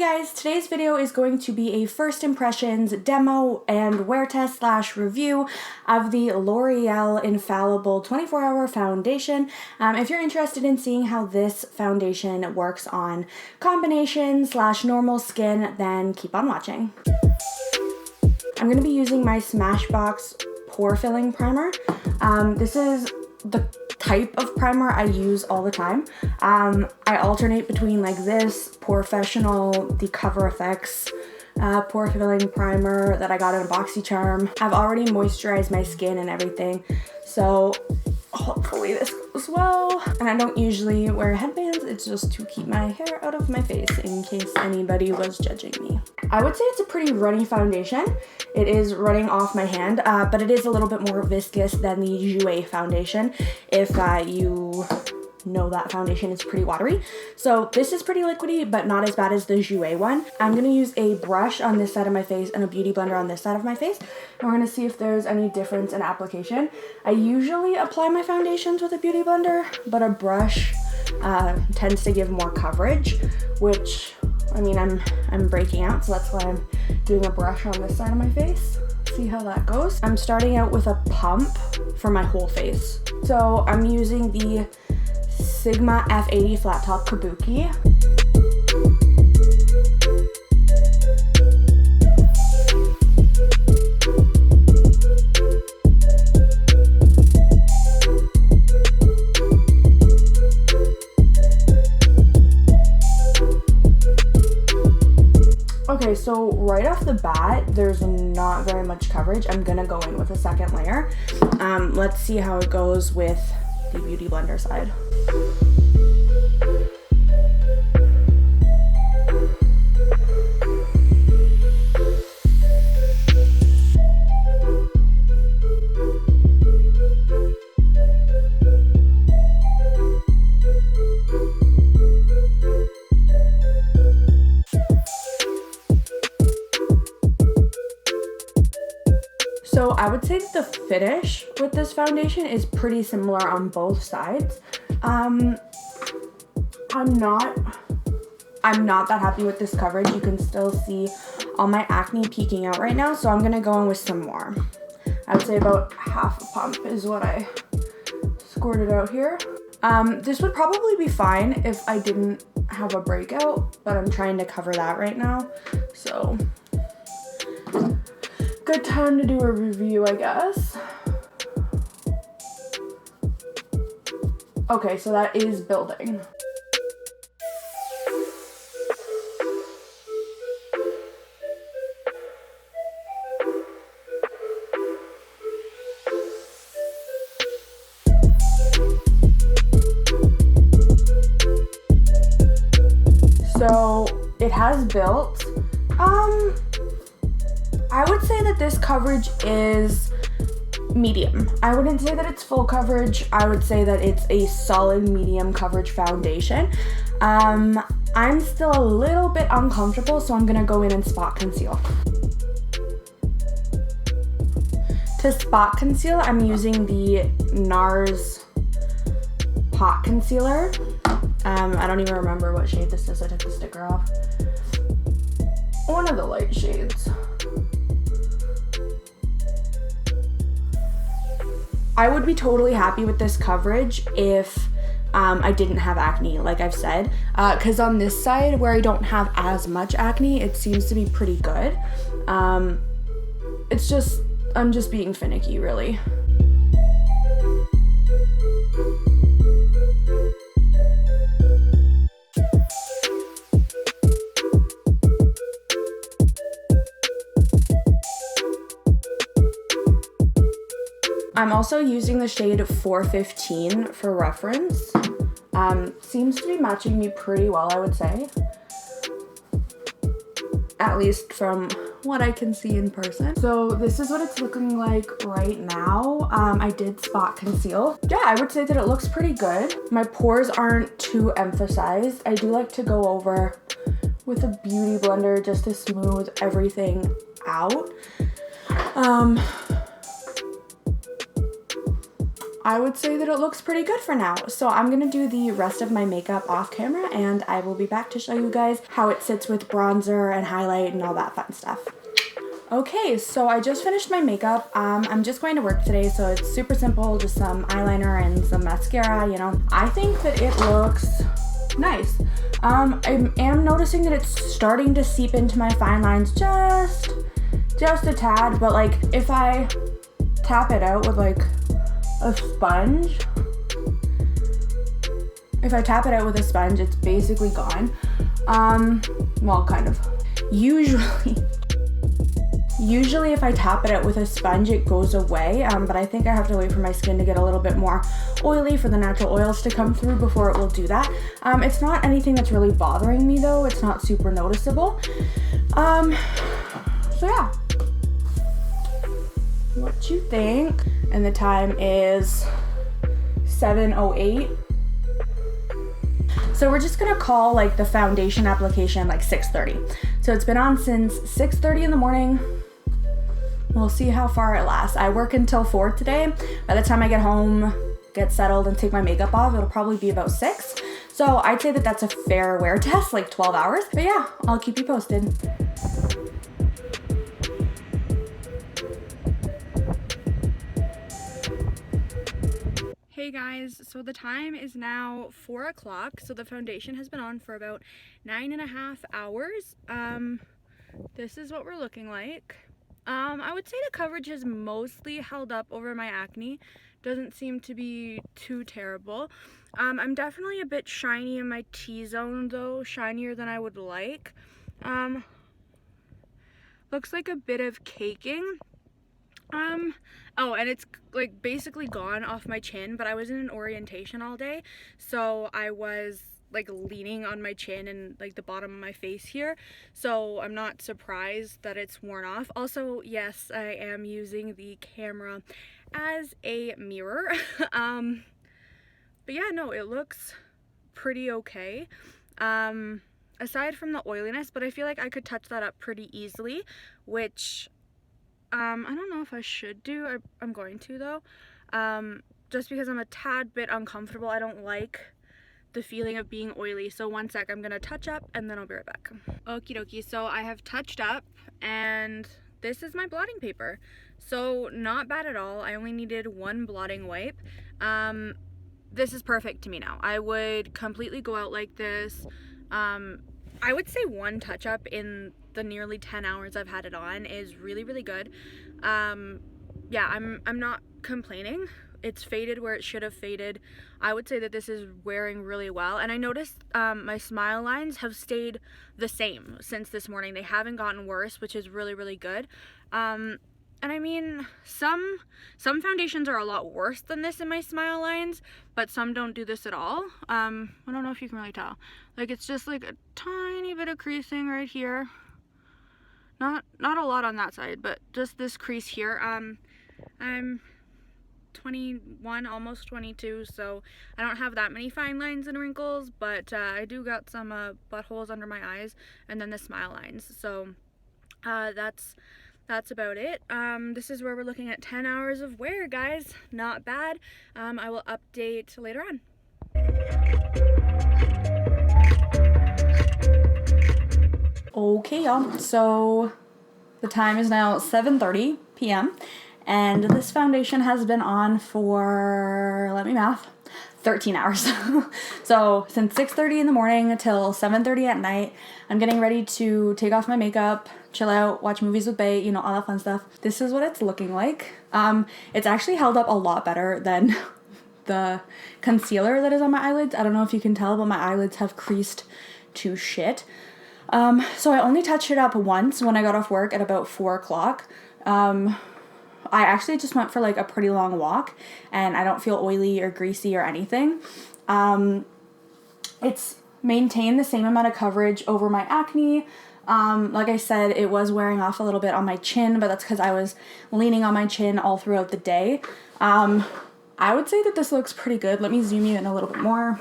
guys, today's video is going to be a first impressions demo and wear test / review of the L'Oreal Infallible 24-Hour Foundation. If you're interested in seeing how this foundation works on combination / normal skin, then keep on watching. I'm going to be using my Smashbox Pore Filling Primer. This is the type of primer I use all the time. I alternate between like this, Porefessional, the Cover FX Pore Filling Primer that I got in a BoxyCharm. I've already moisturized my skin and everything, so hopefully this goes well. And I don't usually wear headbands, it's just to keep my hair out of my face in case anybody was judging me. I would say it's a pretty runny foundation. It is running off my hand, but it is a little bit more viscous than the Jouer foundation. If you know that foundation is pretty watery. So this is pretty liquidy, but not as bad as the Jouer one. I'm gonna use a brush on this side of my face and a beauty blender on this side of my face. And we're gonna see if there's any difference in application. I usually apply my foundations with a beauty blender, but a brush tends to give more coverage, which, I mean, I'm breaking out, so that's why I'm doing a brush on this side of my face. See how that goes. I'm starting out with a pump for my whole face. So I'm using the Sigma F80 Flat Top Kabuki. Okay, so right off the bat, there's not very much coverage. I'm gonna go in with a second layer. Let's see how it goes with the beauty blender side. So I would say that the finish with this foundation is pretty similar on both sides. I'm not that happy with this coverage. You can still see all my acne peeking out right now, so I'm gonna go in with some more. I would say about half a pump is what I squirted out here. This would probably be fine if I didn't have a breakout, but I'm trying to cover that right now, so good time to do a review, I guess. Okay, so that is building. So it has built. I would say that this coverage is medium. I wouldn't say that it's full coverage. I would say that it's a solid medium coverage foundation. I'm still a little bit uncomfortable, so I'm gonna go in and spot conceal. To spot conceal, I'm using the NARS Pot Concealer. I don't even remember what shade this is. I took the sticker off. One of the light shades. I would be totally happy with this coverage if I didn't have acne, like I've said, because on this side where I don't have as much acne, it seems to be pretty good. It's just, I'm just being finicky, really. I'm also using the shade 415 for reference. Seems to be matching me pretty well, I would say. At least from what I can see in person. So this is what it's looking like right now. I did spot conceal. Yeah, I would say that it looks pretty good. My pores aren't too emphasized. I do like to go over with a beauty blender just to smooth everything out. I would say that it looks pretty good for now. So I'm gonna do the rest of my makeup off camera and I will be back to show you guys how it sits with bronzer and highlight and all that fun stuff. Okay, so I just finished my makeup. I'm just going to work today, so it's super simple, just some eyeliner and some mascara, you know. I think that it looks nice. I am noticing that it's starting to seep into my fine lines just a tad, but like if I tap it out with like a sponge, it's basically gone. Well, kind of. Usually if I tap it out with a sponge, it goes away, but I think I have to wait for my skin to get a little bit more oily for the natural oils to come through before it will do that. It's not anything that's really bothering me though. It's not super noticeable. So yeah. What you think? And the time is 7:08. So we're just gonna call like the foundation application like 6:30. So it's been on since 6:30 in the morning. We'll see how far it lasts. I work until 4 today. By the time I get home, get settled and take my makeup off, it'll probably be about 6. So I'd say that that's a fair wear test, like 12 hours. But yeah, I'll keep you posted. Hey guys, so the time is now 4 o'clock. So the foundation has been on for about 9.5 hours. This is what we're looking like. I would say the coverage has mostly held up over my acne. Doesn't seem to be too terrible. I'm definitely a bit shiny in my T-zone though, shinier than I would like. Looks like a bit of caking. Oh, and it's like basically gone off my chin, but I was in an orientation all day, so I was like leaning on my chin and like the bottom of my face here, so I'm not surprised that it's worn off. Also, yes, I am using the camera as a mirror. But yeah, no, it looks pretty okay. Aside from the oiliness, but I feel like I could touch that up pretty easily, which I don't know if I should do. I'm going to though, just because I'm a tad bit uncomfortable. I don't like the feeling of being oily. So one sec, I'm gonna touch up and then I'll be right back. Okie dokie, so I have touched up and this is my blotting paper. So not bad at all. I only needed one blotting wipe. This is perfect to me now. I would completely go out like this. I would say one touch up in the nearly 10 hours I've had it on is really, really good. Yeah, I'm not complaining. It's faded where it should have faded. I would say that this is wearing really well. And I noticed my smile lines have stayed the same since this morning. They haven't gotten worse, which is really, really good. And I mean, some foundations are a lot worse than this in my smile lines, but some don't do this at all. I don't know if you can really tell. Like, it's just like a tiny bit of creasing right here. Not a lot on that side, but just this crease here. I'm 21, almost 22, so I don't have that many fine lines and wrinkles, but I do got some buttholes under my eyes, and then the smile lines. So that's about it. This is where we're looking at 10 hours of wear, guys. Not bad. I will update later on. Okay, y'all. So the time is now 7:30 p.m. and this foundation has been on for, let me math, 13 hours. So since 6:30 in the morning until 7:30 at night, I'm getting ready to take off my makeup, chill out, watch movies with Bae, you know, all that fun stuff. This is what it's looking like. It's actually held up a lot better than the concealer that is on my eyelids. I don't know if you can tell, but my eyelids have creased to shit. So I only touched it up once when I got off work at about 4 o'clock. I actually just went for like a pretty long walk and I don't feel oily or greasy or anything. It's maintained the same amount of coverage over my acne. Like I said, it was wearing off a little bit on my chin, but that's because I was leaning on my chin all throughout the day. I would say that this looks pretty good. Let me zoom you in a little bit more.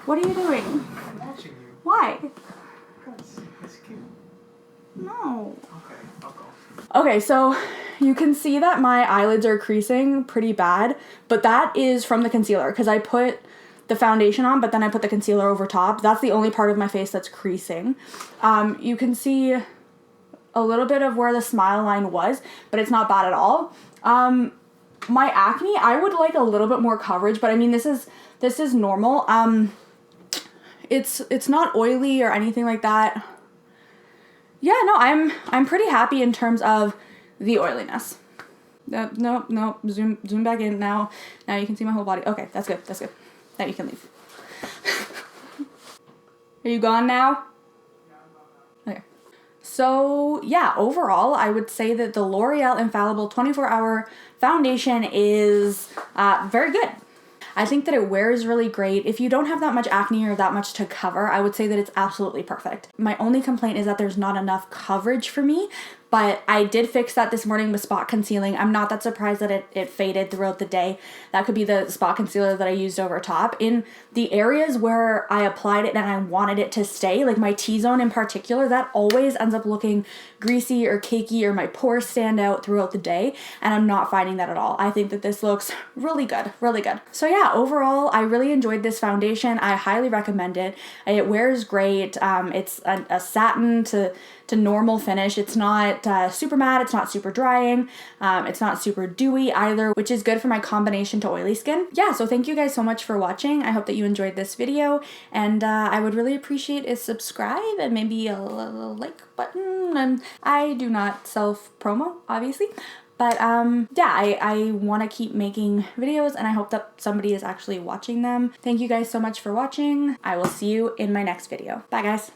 What are you doing? I'm watching you. Why? Because it's cute. No. Okay, I'll go. Okay, so you can see that my eyelids are creasing pretty bad, but that is from the concealer because I put the foundation on, but then I put the concealer over top. That's the only part of my face that's creasing. You can see a little bit of where the smile line was, but it's not bad at all. My acne, I would like a little bit more coverage, but I mean, this is normal. It's not oily or anything like that. Yeah, no, I'm pretty happy in terms of the oiliness. No, zoom back in now. Now you can see my whole body. Okay, that's good. Now you can leave. Are you gone now? Okay. So yeah, overall, I would say that the L'Oreal Infallible 24-hour foundation is very good. I think that it wears really great. If you don't have that much acne or that much to cover, I would say that it's absolutely perfect. My only complaint is that there's not enough coverage for me, but I did fix that this morning with spot concealing. I'm not that surprised that it faded throughout the day. That could be the spot concealer that I used over top. In the areas where I applied it and I wanted it to stay, like my T-zone in particular, that always ends up looking greasy or cakey, or my pores stand out throughout the day, and I'm not finding that at all. I think that this looks really good, really good. So yeah, overall, I really enjoyed this foundation. I highly recommend it. It wears great. It's a satin to normal finish. It's not super matte, it's not super drying, it's not super dewy either, which is good for my combination to oily skin. Yeah, so thank you guys so much for watching. I hope that you enjoyed this video, and I would really appreciate a subscribe and maybe a like button. And I do not self-promo, obviously, but yeah, I want to keep making videos, and I hope that somebody is actually watching them. Thank you guys so much for watching. I will see you in my next video. Bye guys.